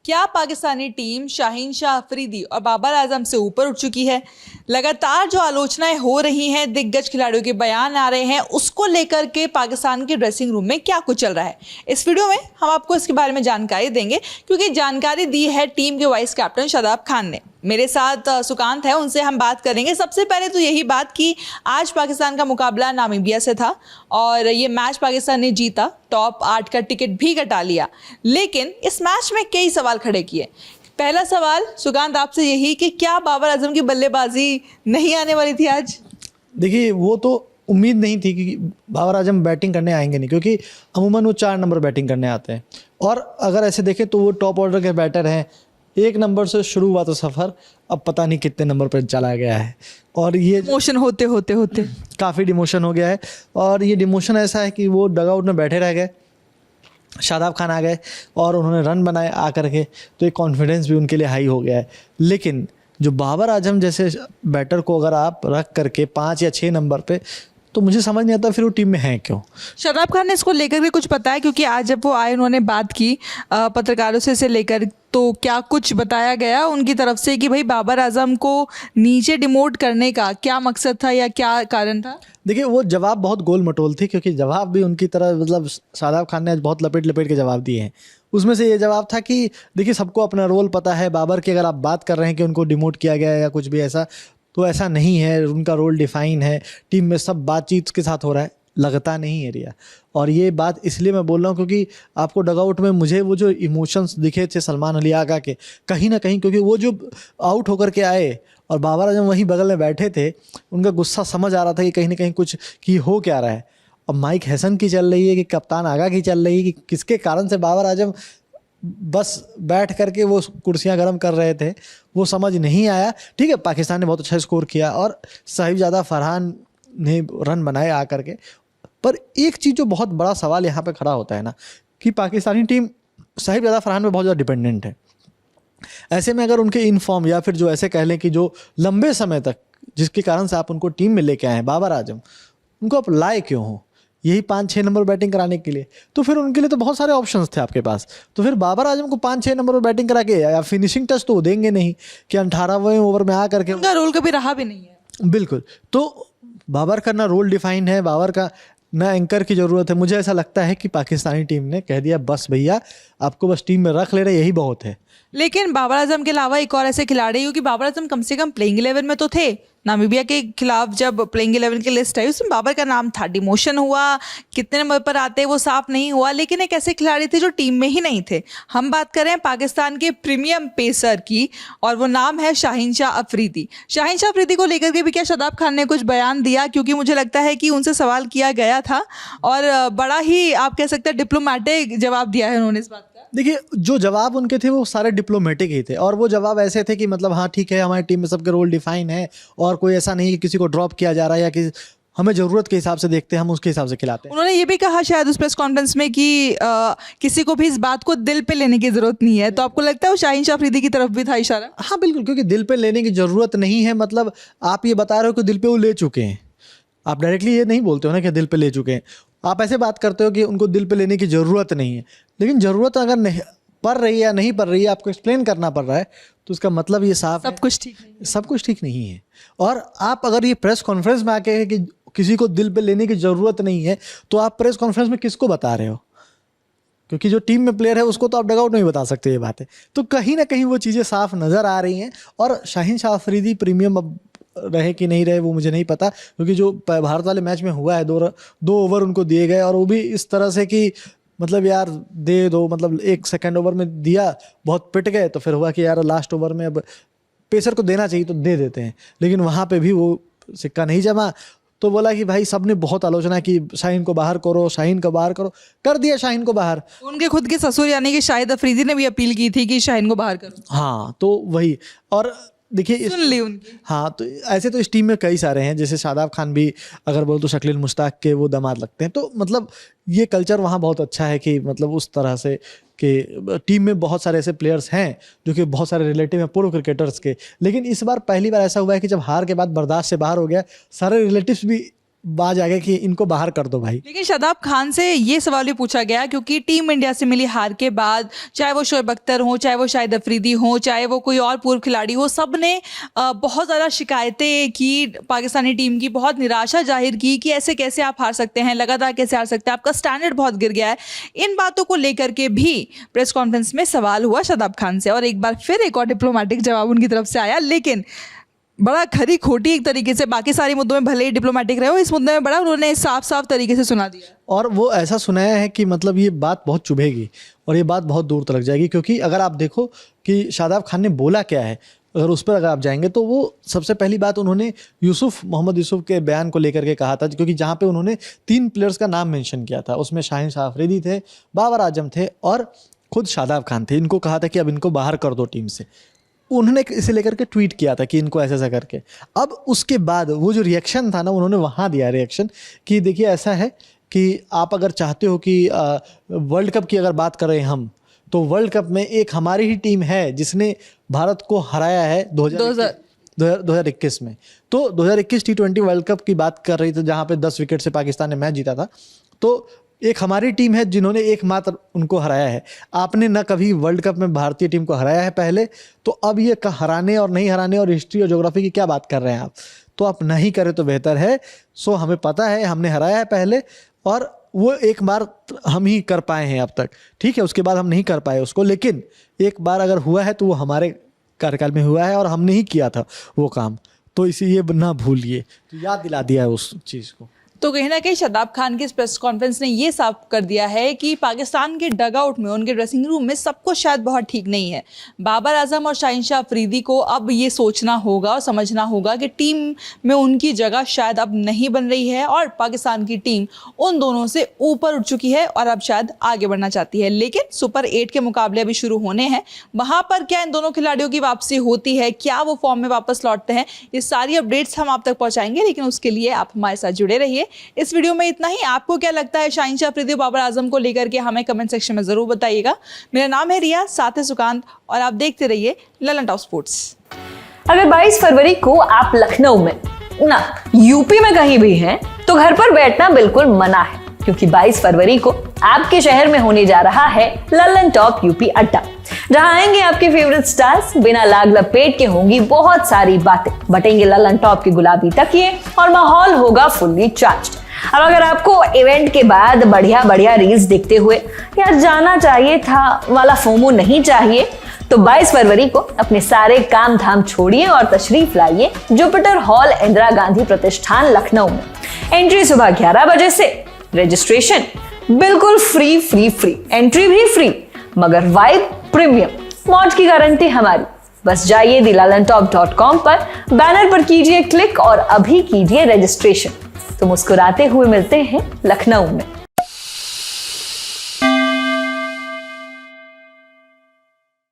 क्या पाकिस्तानी टीम शाहीन शाह अफरीदी और बाबर आजम से ऊपर उठ चुकी है? लगातार जो आलोचनाएं हो रही हैं, दिग्गज खिलाड़ियों के बयान आ रहे हैं, उसको लेकर के पाकिस्तान के ड्रेसिंग रूम में क्या कुछ चल रहा है, इस वीडियो में हम आपको इसके बारे में जानकारी देंगे, क्योंकि जानकारी दी है टीम के वाइस कैप्टन शादाब खान ने। मेरे साथ सुकांत है, उनसे हम बात करेंगे। सबसे पहले तो यही बात कि आज पाकिस्तान का मुकाबला नामीबिया से था और ये मैच पाकिस्तान ने जीता, टॉप 8 का टिकट भी कटा लिया, लेकिन इस मैच में कई सवाल खड़े किए। पहला सवाल सुकांत आपसे यही कि क्या बाबर आजम की बल्लेबाजी नहीं आने वाली थी आज? देखिए, वो तो उम्मीद नहीं थी कि बाबर आजम बैटिंग करने आएंगे नहीं, क्योंकि अमूमन वो 4 नंबर बैटिंग करने आते हैं और अगर ऐसे देखें तो वो टॉप ऑर्डर के बैटर हैं। 1 नंबर से शुरू हुआ तो सफ़र अब पता नहीं कितने नंबर पर चला गया है और ये डिमोशन होते होते काफ़ी डिमोशन हो गया है। और ये डिमोशन ऐसा है कि वो डगआउट में बैठे रह गए, शादाब खान आ गए और उन्होंने रन बनाए आकर के, तो एक कॉन्फिडेंस भी उनके लिए हाई हो गया है। लेकिन जो बाबर आजम जैसे बैटर को अगर आप रख करके 5 या 6 नंबर पे, तो मुझे समझ नहीं आता फिर वो टीम में है क्यों। शादाब खान ने इसको लेकर भी कुछ बताया? क्योंकि आज जब वो आए, उन्होंने बात की पत्रकारों से इसे लेकर, तो क्या कुछ बताया गया उनकी तरफ से कि भाई बाबर आजम को नीचे डिमोट करने का क्या मकसद था या क्या कारण था? देखिए, वो जवाब बहुत गोल मटोल थी, क्योंकि जवाब भी उनकी तरह मतलब शादाब खान ने आज बहुत लपेट लपेट के जवाब दिए हैं। उसमें से ये जवाब था कि देखिए, सबको अपना रोल पता है। बाबर की अगर आप बात कर रहे हैं कि उनको डिमोट किया गया है या कुछ भी ऐसा, तो ऐसा नहीं है। उनका रोल डिफाइन है, टीम में सब बातचीत के साथ हो रहा है, लगता नहीं है रिया। और ये बात इसलिए मैं बोल रहा हूँ क्योंकि आपको डगआउट में मुझे वो जो इमोशंस दिखे थे सलमान अली आगा के, कहीं ना कहीं, क्योंकि वो जो आउट होकर के आए और बाबर आजम वहीं बगल में बैठे थे, उनका गुस्सा समझ आ रहा था कि कहीं ना कहीं कुछ की हो क्या रहा है। अब माइक हैसन की चल रही है कि कप्तान आगा की चल रही है कि किसके कारण से बाबर आजम बस बैठ करके वो कुर्सियां गर्म कर रहे थे, वो समझ नहीं आया। ठीक है, पाकिस्तान ने बहुत अच्छा स्कोर किया और साहिबजादा फरहान ने रन बनाए आकर के, पर एक चीज़ जो बहुत बड़ा सवाल यहाँ पे खड़ा होता है ना, कि पाकिस्तानी टीम साहिबजादा फरहान पे बहुत ज़्यादा डिपेंडेंट है। ऐसे में अगर उनके इनफॉर्म या फिर जो ऐसे कह लें कि जो लंबे समय तक जिसके कारण से आप उनको टीम में लेके आए हैं बाबर आजम, उनको आप लाए क्यों हो? यही 5-6 नंबर बैटिंग कराने के लिए, तो फिर उनके लिए तो बहुत सारे ऑप्शंस थे आपके पास। तो फिर बाबर आजम को 5-6 नंबर पर बैटिंग करा के या फिनिशिंग टच तो वो देंगे नहीं कि 18वें ओवर में आ करके। उनका रोल कभी रहा भी नहीं है। बिल्कुल, तो बाबर का ना रोल डिफाइन है, बाबर का ना एंकर की ज़रूरत है। मुझे ऐसा लगता है कि पाकिस्तानी टीम ने कह दिया बस भैया, आपको बस टीम में रख ले रहे, यही बहुत है। लेकिन बाबर आजम के अलावा एक और ऐसे खिलाड़ी, क्योंकि बाबर आजम कम से कम प्लेइंग 11 में तो थे। नामीबिया के खिलाफ जब प्लेइंग 11 की लिस्ट आई, उसमें बाबर का नाम था। डिमोशन हुआ, कितने नंबर पर आते वो साफ नहीं हुआ, लेकिन एक ऐसे खिलाड़ी थे जो टीम में ही नहीं थे। हम बात कर रहे हैं पाकिस्तान के प्रीमियम पेसर की, और वो नाम है शाहीन शाह अफरीदी। शाहीन शाह अफरीदी को लेकर के भी क्या शादाब खान ने कुछ बयान दिया? क्योंकि मुझे लगता है कि उनसे सवाल किया गया था और बड़ा ही, आप कह सकते हैं, डिप्लोमेटिक जवाब दिया है उन्होंने इस बात का। देखिए, जो जवाब उनके थे वो सारे डिप्लोमेटिक ही थे, और वो जवाब ऐसे थे कि मतलब हाँ ठीक है, हमारी टीम में सबके रोल डिफाइन है और कोई ऐसा नहीं कि किसी को ड्रॉप किया जा रहा है या कि हमें ज़रूरत के हिसाब से देखते हैं, हम उसके हिसाब से खिलाते हैं। उन्होंने ये भी कहा शायद उस प्रेस कॉन्फ्रेंस में कि किसी को भी इस बात को दिल पे लेने की जरूरत नहीं है। तो आपको लगता है वो शाहीन शाह अफरीदी की तरफ भी था इशारा? हाँ बिल्कुल, क्योंकि दिल पे लेने की ज़रूरत नहीं है। मतलब आप ये बता रहे हो कि दिल पे वो ले चुके हैं, आप डायरेक्टली ये नहीं बोलते हो ना कि दिल पे ले चुके हैं। आप ऐसे बात करते हो कि उनको दिल पे लेने की ज़रूरत नहीं है, लेकिन ज़रूरत अगर नहीं पड़ रही है या नहीं पड़ रही है, आपको एक्सप्लेन करना पड़ रहा है, तो उसका मतलब ये साफ सब कुछ ठीक नहीं है। सब कुछ ठीक नहीं है। और आप अगर ये प्रेस कॉन्फ्रेंस में आके कि किसी को दिल पे लेने की ज़रूरत नहीं है, तो आप प्रेस कॉन्फ्रेंस में किसको बता रहे हो? क्योंकि जो टीम में प्लेयर है उसको तो आप डगआउट नहीं बता सकते ये बातें। तो कहीं ना कहीं वो चीज़ें साफ नज़र आ रही हैं। और शाहीन शाह अफरीदी प्रीमियम अब रहे कि नहीं रहे वो मुझे नहीं पता, क्योंकि जो भारत वाले मैच में हुआ है, 2 ओवर उनको दिए गए और वो भी इस तरह से कि मतलब यार दे दो, मतलब 1 सेकेंड ओवर में दिया, बहुत पिट गए, तो फिर हुआ कि यार लास्ट ओवर में अब पेसर को देना चाहिए तो दे देते हैं, लेकिन वहाँ पे भी वो सिक्का नहीं जमा। तो बोला कि भाई सबने बहुत आलोचना की, शाहीन को बाहर करो, शाहीन को बाहर करो, कर दिया शाहीन को बाहर। उनके खुद के ससुर यानी कि शाहिद अफरीदी ने भी अपील की थी कि शाहीन को बाहर करो। हाँ, तो वही। और देखिए सुन ली उनकी। हाँ, तो ऐसे तो इस टीम में कई सारे हैं, जैसे शादाब खान भी अगर बोल तो शकील मुश्ताक के वो दामाद लगते हैं। तो मतलब ये कल्चर वहाँ बहुत अच्छा है कि मतलब उस तरह से कि टीम में बहुत सारे ऐसे प्लेयर्स हैं जो कि बहुत सारे रिलेटिव हैं पूर्व क्रिकेटर्स के। लेकिन इस बार पहली बार ऐसा हुआ है कि जब हार के बाद बर्दाश्त से बाहर हो गया, सारे रिलेटिव्स भी बाज आ गया कि इनको बाहर कर दो भाई। लेकिन शादाब खान से ये सवाल भी पूछा गया क्योंकि टीम इंडिया से मिली हार के बाद चाहे वो शोएब अख्तर हो, चाहे वो शाहिद अफरीदी हो, चाहे वो कोई और पूर्व खिलाड़ी हो, सब ने बहुत ज़्यादा शिकायतें की पाकिस्तानी टीम की, बहुत निराशा जाहिर की कि ऐसे कैसे आप हार सकते हैं, लगातार कैसे हार सकते हैं, आपका स्टैंडर्ड बहुत गिर गया है। इन बातों को लेकर के भी प्रेस कॉन्फ्रेंस में सवाल हुआ शादाब खान से और एक बार फिर एक और डिप्लोमेटिक जवाब उनकी तरफ से आया, लेकिन बड़ा खरी खोटी एक तरीके से। बाकी सारे मुद्दों में भले ही डिप्लोमेटिक रहे हो, इस मुद्दे में बड़ा उन्होंने साफ साफ तरीके से सुना दिया और वो ऐसा सुनाया है कि मतलब ये बात बहुत चुभेगी और ये बात बहुत दूर तक जाएगी। क्योंकि अगर आप देखो कि शादाब खान ने बोला क्या है, अगर उस पर अगर आप जाएंगे तो वो सबसे पहली बात उन्होंने मोहम्मद यूसुफ के बयान को लेकर के कहा था, क्योंकि जहाँ पे उन्होंने 3 प्लेयर्स का नाम मेंशन किया था, उसमें शाहीन शाह अफरीदी थे, बाबर आजम थे और खुद शादाब खान थे। इनको कहा था कि अब इनको बाहर कर दो टीम से। उन्होंने इसे लेकर के ट्वीट किया था कि इनको ऐसा ऐसा करके। अब उसके बाद वो जो रिएक्शन था ना, उन्होंने वहाँ दिया रिएक्शन कि देखिए ऐसा है कि आप अगर चाहते हो कि वर्ल्ड कप की अगर बात कर रहे हैं हम, तो वर्ल्ड कप में एक हमारी ही टीम है जिसने भारत को हराया है 2021 में। तो 2021 T20 वर्ल्ड कप की बात कर रही थी जहाँ पे 10 विकेट से पाकिस्तान ने मैच जीता था। तो एक हमारी टीम है जिन्होंने एकमात्र उनको हराया है। आपने न कभी वर्ल्ड कप में भारतीय टीम को हराया है पहले, तो अब ये हराने और नहीं हराने और हिस्ट्री और ज्योग्राफी की क्या बात कर रहे हैं आप। तो आप नहीं करें तो बेहतर है। सो हमें पता है, हमने हराया है पहले और वो एक बार हम ही कर पाए हैं अब तक, ठीक है। उसके बाद हम नहीं कर पाए उसको, लेकिन एक बार अगर हुआ है तो वो हमारे कार्यकाल में हुआ है और हमने ही किया था वो काम। तो इसीलिए ना भूलिए, तो याद दिला दिया है उस चीज़ को। तो कहीं ना कहीं शादाब खान की इस प्रेस कॉन्फ्रेंस ने ये साफ कर दिया है कि पाकिस्तान के डग आउट में, उनके ड्रेसिंग रूम में सब कुछ शायद बहुत ठीक नहीं है। बाबर आजम और शाहीन शाह अफरीदी को अब ये सोचना होगा और समझना होगा कि टीम में उनकी जगह शायद अब नहीं बन रही है और पाकिस्तान की टीम उन दोनों से ऊपर उठ चुकी है और अब शायद आगे बढ़ना चाहती है। लेकिन सुपर 8 के मुकाबले अभी शुरू होने हैं, वहाँ पर क्या इन दोनों खिलाड़ियों की वापसी होती है, क्या वो फॉर्म में वापस लौटते हैं, ये सारी अपडेट्स हम आप तक पहुँचाएंगे। लेकिन उसके लिए आप हमारे साथ जुड़े रहिए। इस वीडियो में इतना ही। आपको क्या लगता है शाहीन शाह अफरीदी, बाबर आजम को लेकर के, हमें कमेंट सेक्शन में जरूर बताइएगा। मेरा नाम है रिया, साथ है सुकांत और आप देखते रहिए ललन टॉप स्पोर्ट्स। अगर 22 फरवरी को आप लखनऊ में ना यूपी में कहीं भी हैं तो घर पर बैठना बिल्कुल मना है, क्योंकि 22 फरवरी को आपके शहर में होने जा रहा है ललन टॉप यूपी अड्डा, जहां आएंगे आपके फेवरेट स्टार्स। बिना लाग लपेट के होंगी बहुत सारी बातें, बटेंगे ललन टॉप के गुलाबी तकिए और माहौल होगा फुल्ली चार्ज्ड। अब अगर आपको इवेंट के बाद बढ़िया बढ़िया रील्स देखते हुए यार जाना चाहिए था वाला फोमो नहीं चाहिए, तो 22 फरवरी को अपने सारे काम धाम छोड़िए और तशरीफ लाइए जुपिटर हॉल, इंदिरा गांधी प्रतिष्ठान, लखनऊ में। एंट्री सुबह 11 बजे से, रजिस्ट्रेशन बिल्कुल फ्री फ्री फ्री, एंट्री भी फ्री, मगर वाइब प्रीमियम, मौज की गारंटी हमारी। बस जाइए thelalantop.com पर, बैनर पर कीजिए क्लिक और अभी कीजिए रजिस्ट्रेशन। तो मुस्कुराते हुए मिलते हैं लखनऊ में।